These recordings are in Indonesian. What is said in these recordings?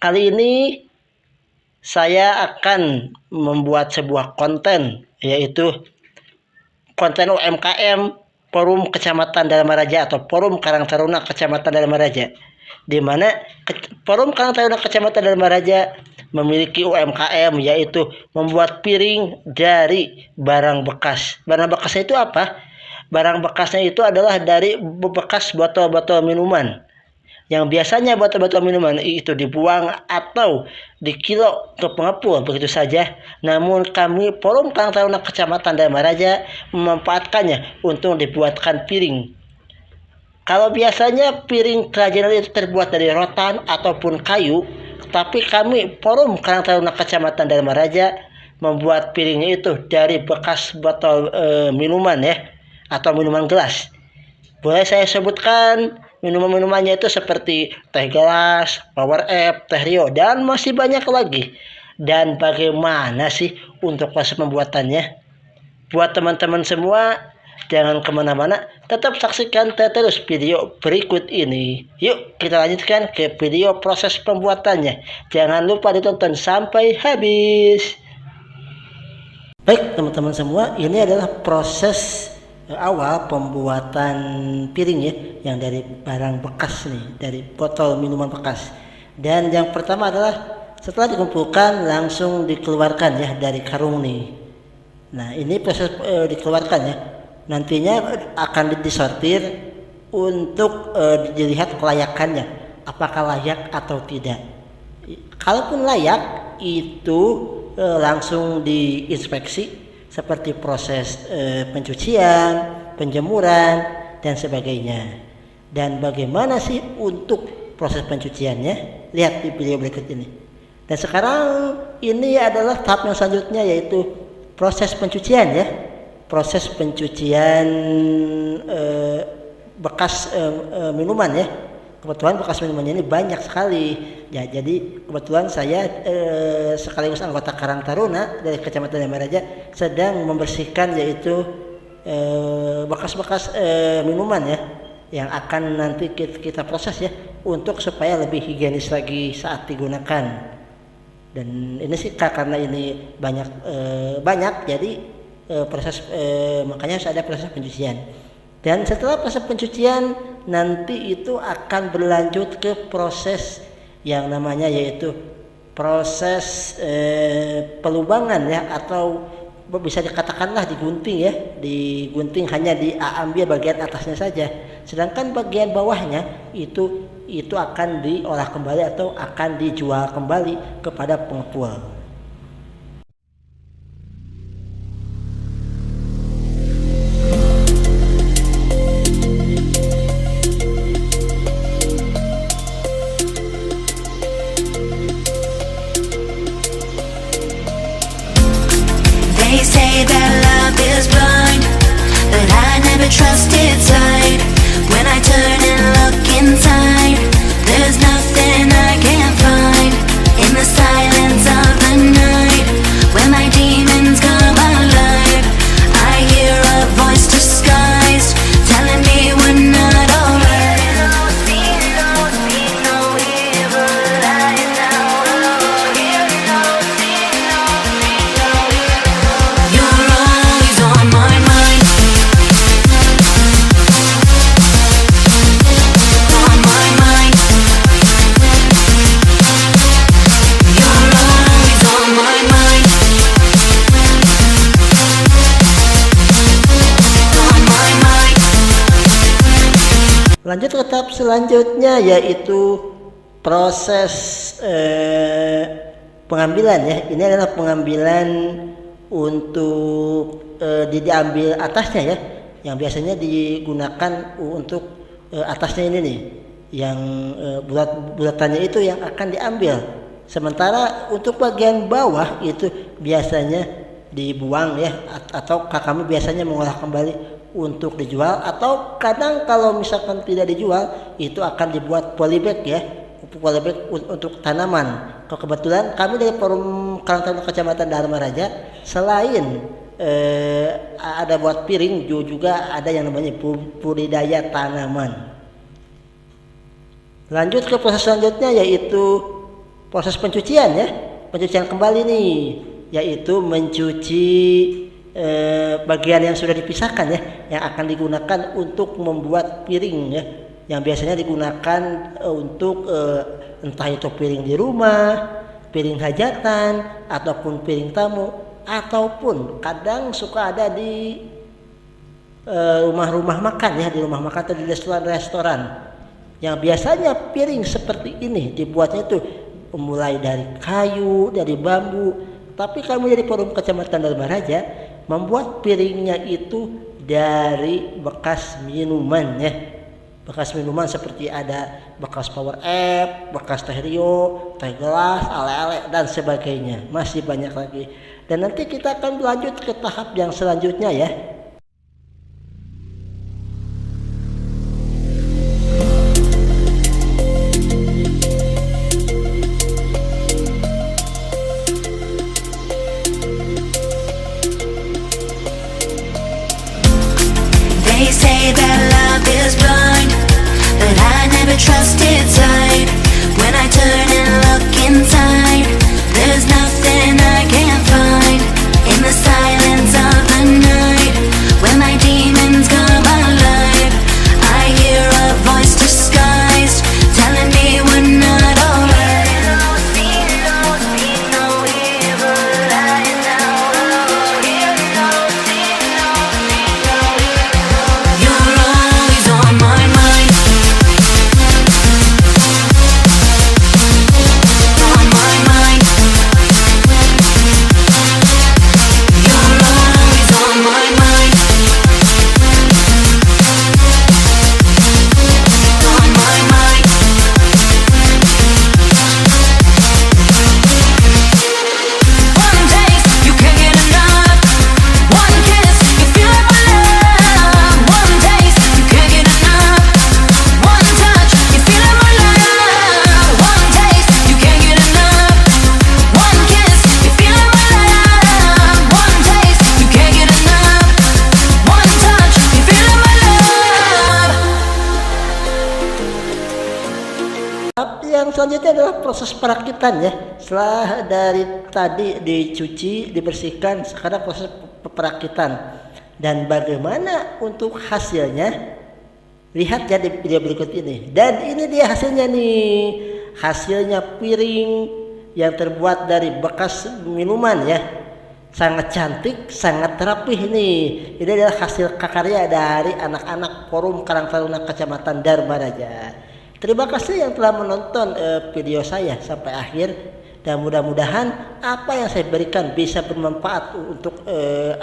Kali ini saya akan membuat sebuah konten, yaitu konten UMKM Forum Kecamatan Dharmaraja atau Forum Karang Taruna Kecamatan Dharmaraja, di mana Forum Karang Taruna Kecamatan Dharmaraja memiliki UMKM, yaitu membuat piring dari barang bekas. Barang bekasnya itu apa? Barang bekasnya itu adalah dari bekas botol-botol minuman, yang biasanya botol-botol minuman itu dibuang atau dikilo ke pengepul begitu saja. Namun kami Forum Karang Taruna Kecamatan Dharmaraja memanfaatkannya untuk dibuatkan piring. Kalau biasanya piring kerajinan itu terbuat dari rotan ataupun kayu, tapi kami Forum Karang Taruna Kecamatan Dharmaraja membuat piringnya itu dari bekas botol minuman atau minuman gelas. Boleh saya sebutkan minuman-minumannya itu seperti teh gelas, Power Up, teh Rio, dan masih banyak lagi. Dan bagaimana sih untuk proses pembuatannya? Buat teman-teman semua, jangan kemana-mana, tetap saksikan terus video berikut ini. Yuk kita lanjutkan ke video proses pembuatannya. Jangan lupa ditonton sampai habis. Baik teman-teman semua, ini adalah proses awal pembuatan piring yang dari barang bekas nih, dari botol minuman bekas. Dan yang pertama adalah setelah dikumpulkan langsung dikeluarkan dari karung nih. Nah ini proses dikeluarkan nantinya akan disortir untuk dilihat kelayakannya, apakah layak atau tidak. Kalaupun layak itu langsung diinspeksi, seperti proses pencucian, penjemuran, dan sebagainya. Dan bagaimana sih untuk proses pencuciannya? Lihat di video berikut ini. Dan sekarang ini adalah tahap yang selanjutnya, yaitu proses pencucian proses pencucian bekas minuman Kebetulan bekas minumannya ini banyak sekali jadi kebetulan saya sekaligus anggota Karang Taruna dari Kecamatan Dharmaraja sedang membersihkan, yaitu bekas-bekas minuman yang akan nanti kita proses untuk supaya lebih higienis lagi saat digunakan. Dan ini sih karena ini banyak jadi proses makanya harus ada proses pencucian. Dan setelah proses pencucian nanti itu akan berlanjut ke proses yang namanya yaitu proses pelubangan atau bisa dikatakanlah digunting digunting, hanya diambil bagian atasnya saja, sedangkan bagian bawahnya itu akan diolah kembali atau akan dijual kembali kepada pengepul. They say that love is blind, but I never trusted sight. When I turn and look inside, there's nothing I can't find. In the silence of the night, when my demons come alive, I hear a voice disguised, telling me we're not alright. Lanjut ke tahap selanjutnya, yaitu proses pengambilan Ini adalah pengambilan untuk diambil atasnya yang biasanya digunakan untuk atasnya ini nih, yang bulatannya itu yang akan diambil. Sementara untuk bagian bawah itu biasanya dibuang atau kami biasanya mengolah kembali untuk dijual, atau kadang kalau misalkan tidak dijual itu akan dibuat polybag polybag untuk tanaman. Kebetulan kami dari Forum Karang Taruna Kecamatan Dharmaraja selain ada buat piring juga ada yang namanya budidaya tanaman. Lanjut ke proses selanjutnya, yaitu proses pencucian ya, pencucian kembali nih, yaitu mencuci bagian yang sudah dipisahkan ya, yang akan digunakan untuk membuat piring ya, yang biasanya digunakan untuk entah itu piring di rumah, piring hajatan, ataupun piring tamu, ataupun kadang suka ada di rumah-rumah makan ya, di rumah makan atau di restoran-restoran, yang biasanya piring seperti ini dibuatnya itu mulai dari kayu, dari bambu. Tapi kami dari Forum Kecamatan Dharmaraja membuat piringnya itu dari bekas minuman ya, bekas minuman seperti ada bekas Power App, bekas teh Rio, teh gelas, ale-ale dan sebagainya, masih banyak lagi. Dan nanti kita akan lanjut ke tahap yang selanjutnya ya. They say that love is blind, but I never trusted sight. When I turn and look inside, there's nothing I can't find. In the silence of the night, when my demons come alive, I hear a voice disguised, telling me we're not alright. You're always on my mind. On my mind. You're always on my mind. On my mind. One taste, you can't get enough. One kiss, you feel like my love. One taste, you can't get enough. One touch, you feel like my love. One taste, you can't get enough. One kiss, you feel like my love. One taste, you can't get enough. One touch, you feel like my love. Tahap yang selanjutnya adalah proses perakitan ya. Setelah dari tadi dicuci, dibersihkan, sekarang proses perakitan. Dan bagaimana untuk hasilnya? Lihat ya di video berikut ini. Dan ini dia hasilnya nih. Hasilnya piring yang terbuat dari bekas minuman ya. Sangat cantik, sangat rapih nih. Ini adalah hasil karya dari anak-anak Forum Karang Taruna Kecamatan Dharmaraja. Terima kasih yang telah menonton video saya sampai akhir, dan mudah-mudahan apa yang saya berikan bisa bermanfaat untuk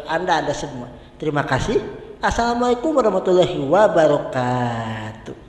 Anda semua. Terima kasih. Assalamualaikum warahmatullahi wabarakatuh.